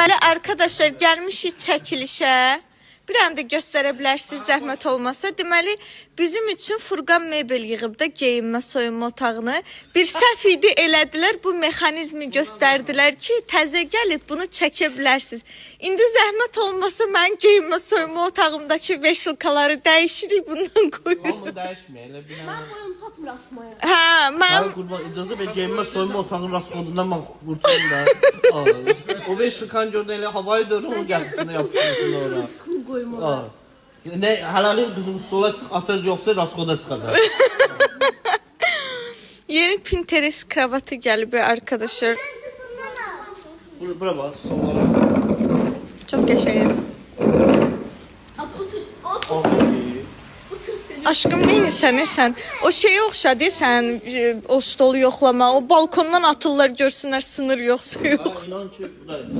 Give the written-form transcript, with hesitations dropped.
Bəli, arkadaşlar, gəlmişik çəkilişə. Bir anda göstərə bilərsiniz, zəhmət olmasa. Deməli, bizim üçün Furqan mebel yığıb da geyinmə, soyunma otağını. Bir səhv idi elədilər, bu mexanizmi göstərdilər ki, təzə gəlib bunu çəkə bilərsiniz. İndi zəhmət olmasa mən geyinmə, soyunma otağımdakı veşilkaları dəyişirik, bundan qoyuruq. Amma dəyişmə, elə bir Ben boyum satmır asmaya. Hə, mən... Ay qurban, icazə ver, geyinmə, soyunma otağının raskodundan mən qurtulayım da. O 5 yılkan gördün, elə havayı dönür, onu gəlsin yapışırsın ora. Sıkın koymalı. Ne, helalim kızım sola çık, atır yoksa raskoda çıkacak. Yeni Pinterest kravatı gəlib arkadaşlar. Bura bak, sollara. Çok qəşəng. Otur. Otur seni. Aşkım neyini sən? O şeyə oxşadı sən, o stolu yoxlama, o balkondan atırlar görsünlər sınır yoxsa yox. İnan ki, buradayım.